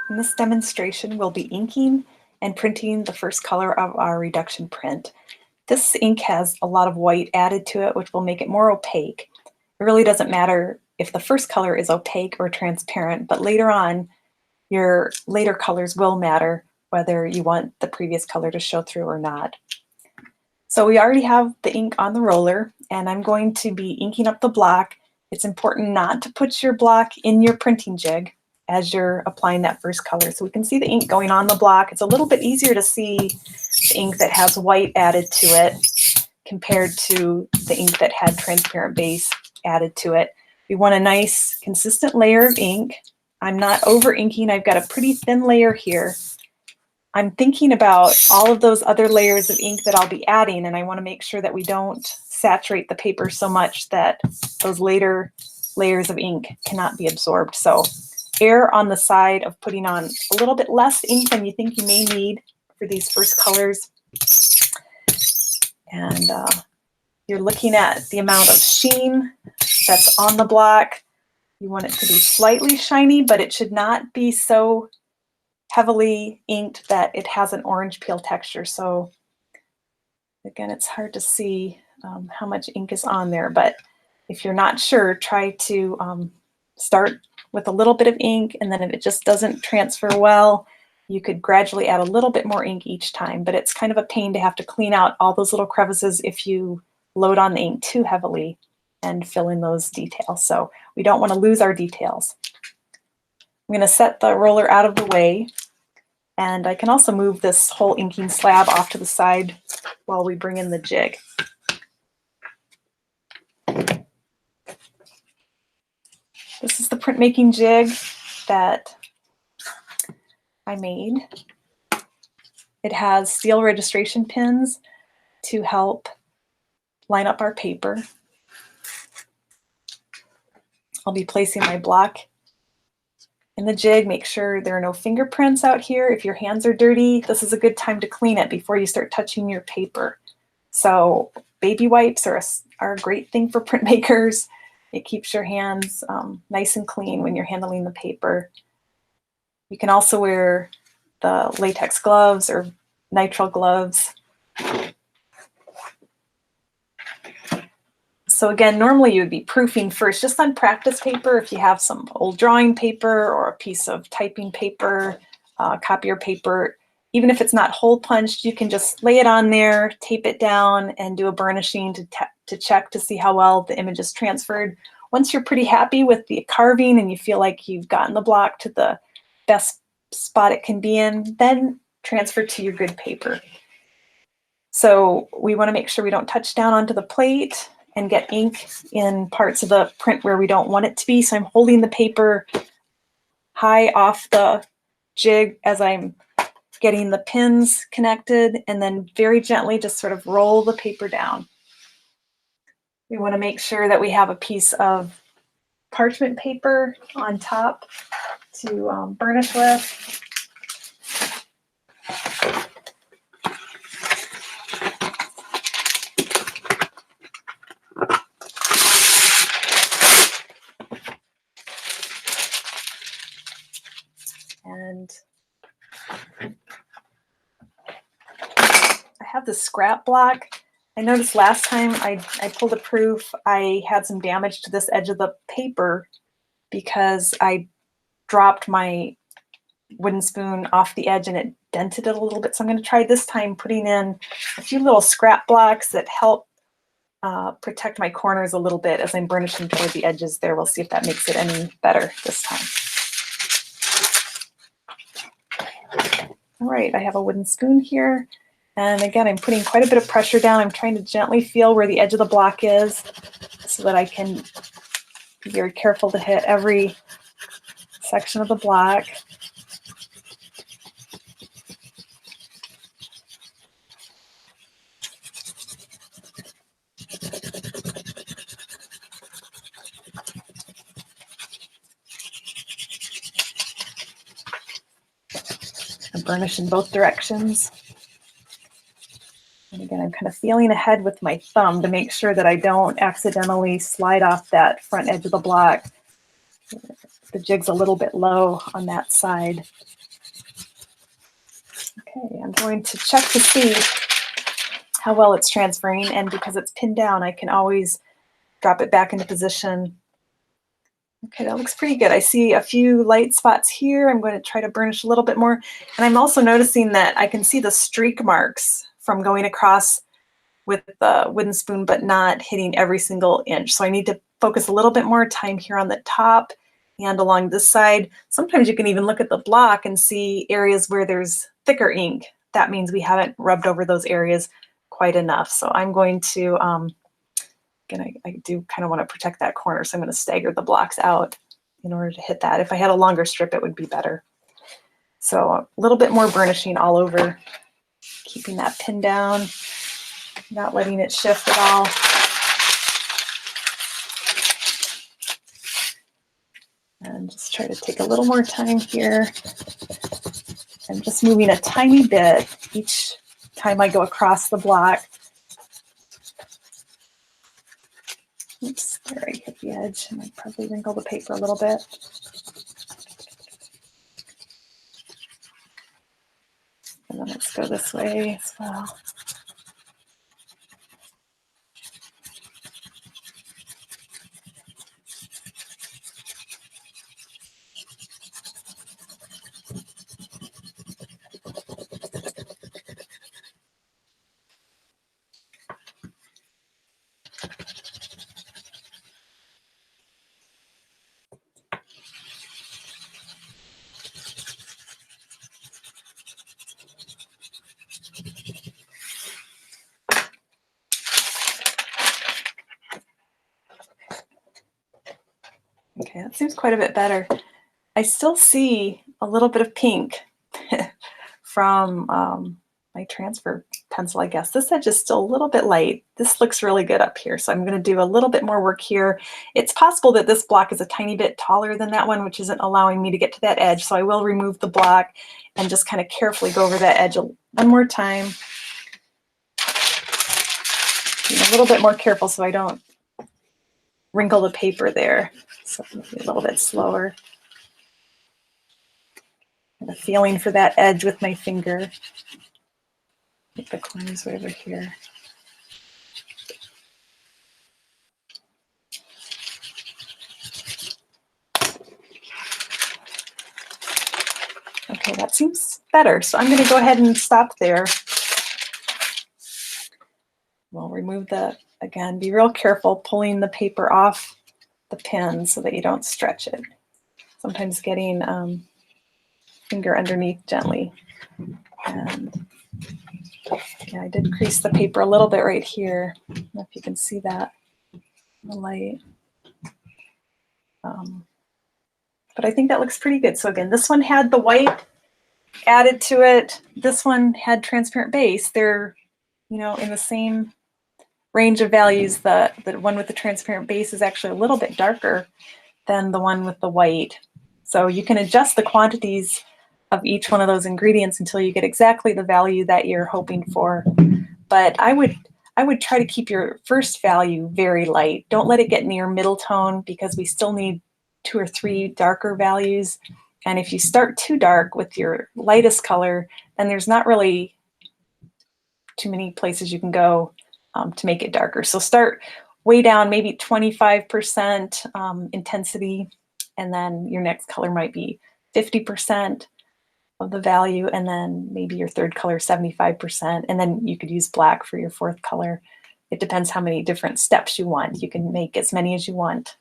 In this demonstration, we'll be inking and printing the first color of our reduction print. This ink has a lot of white added to it, which will make it more opaque. It really doesn't matter if the first color is opaque or transparent, but later on, your later colors will matter whether you want the previous color to show through or not. So we already have the ink on the roller, and I'm going to be inking up the block. It's important not to put your block in your printing jig as you're applying that first color. So we can see the ink going on the block. It's a little bit easier to see the ink that has white added to it compared to the ink that had transparent base added to it. We want a nice consistent layer of ink. I'm not over inking. I've got a pretty thin layer here. I'm thinking about all of those other layers of ink that I'll be adding, and I want to make sure that we don't saturate the paper so much that those later layers of ink cannot be absorbed. So err on the side of putting on a little bit less ink than you think you may need for these first colors. And you're looking at the amount of sheen that's on the block. You want it to be slightly shiny, but it should not be so heavily inked that it has an orange peel texture. So again, it's hard to see how much ink is on there, but if you're not sure, try to start with a little bit of ink, and then if it just doesn't transfer well, you could gradually add a little bit more ink each time. But it's kind of a pain to have to clean out all those little crevices if you load on the ink too heavily and fill in those details. So we don't want to lose our details. I'm going to set the roller out of the way, and I can also move this whole inking slab off to the side while we bring in the jig. This is the printmaking jig that I made. It has steel registration pins to help line up our paper. I'll be placing my block in the jig. Make sure there are no fingerprints out here. If your hands are dirty, this is a good time to clean it before you start touching your paper. So baby wipes are a great thing for printmakers. It keeps your hands nice and clean when you're handling the paper. You can also wear the latex gloves or nitrile gloves. So again, normally you would be proofing first just on practice paper. If you have some old drawing paper or a piece of typing paper, copier paper, even if it's not hole punched, you can just lay it on there, tape it down, and do a burnishing to check to see how well the image is transferred. Once you're pretty happy with the carving and you feel like you've gotten the block to the best spot it can be in, then transfer to your good paper. So we want to make sure we don't touch down onto the plate and get ink in parts of the print where we don't want it to be. So I'm holding the paper high off the jig as I'm getting the pins connected, and then very gently just sort of roll the paper down. We want to make sure that we have a piece of parchment paper on top to burnish with. And I have the scrap block. I noticed last time I pulled a proof, I had some damage to this edge of the paper because I dropped my wooden spoon off the edge and it dented it a little bit. So I'm going to try this time putting in a few little scrap blocks that help protect my corners a little bit as I'm burnishing toward the edges there. We'll see if that makes it any better this time. All right, I have a wooden spoon here. And again, I'm putting quite a bit of pressure down. I'm trying to gently feel where the edge of the block is so that I can be very careful to hit every section of the block. I burnish in both directions. And again, I'm kind of feeling ahead with my thumb to make sure that I don't accidentally slide off that front edge of the block. The jig's a little bit low on that side. Okay, I'm going to check to see how well it's transferring, and because it's pinned down, I can always drop it back into position. Okay, that looks pretty good. I see a few light spots here. I'm going to try to burnish a little bit more. And I'm also noticing that I can see the streak marks from going across with the wooden spoon, but not hitting every single inch. So I need to focus a little bit more time here on the top and along this side. Sometimes you can even look at the block and see areas where there's thicker ink. That means we haven't rubbed over those areas quite enough. So I'm going to, I do kind of want to protect that corner, so I'm going to stagger the blocks out in order to hit that. If I had a longer strip, it would be better. So a little bit more burnishing all over, keeping that pin down, not letting it shift at all. And just try to take a little more time here. I'm just moving a tiny bit each time I go across the block. Oops, there I hit the edge. I might probably wrinkle the paper a little bit. And then let's go this way as well. Okay, that seems quite a bit better. I still see a little bit of pink from my transfer pencil, I guess. This edge is still a little bit light. This looks really good up here, so I'm going to do a little bit more work here. It's possible that this block is a tiny bit taller than that one, which isn't allowing me to get to that edge, so I will remove the block and just kind of carefully go over that edge one more time. Being a little bit more careful so I don't wrinkle the paper there. So maybe a little bit slower. And a feeling for that edge with my finger. Get the corners over here. Okay, that seems better. So I'm going to go ahead and stop there. We'll remove the, again, be real careful pulling the paper off the pin so that you don't stretch it. Sometimes getting finger underneath gently. And yeah, I did crease the paper a little bit right here. I don't know if you can see that in the light. But I think that looks pretty good. So again, this one had the white added to it. This one had transparent base. They're, you know, in the same range of values. The one with the transparent base is actually a little bit darker than the one with the white. So you can adjust the quantities of each one of those ingredients until you get exactly the value that you're hoping for. But I would try to keep your first value very light. Don't let it get near middle tone because we still need 2 or 3 darker values. And if you start too dark with your lightest color, then there's not really too many places you can go to make it darker. So start way down, maybe 25% intensity, and then your next color might be 50% of the value, and then maybe your third color 75%, and then you could use black for your fourth color. It depends how many different steps you want. You can make as many as you want.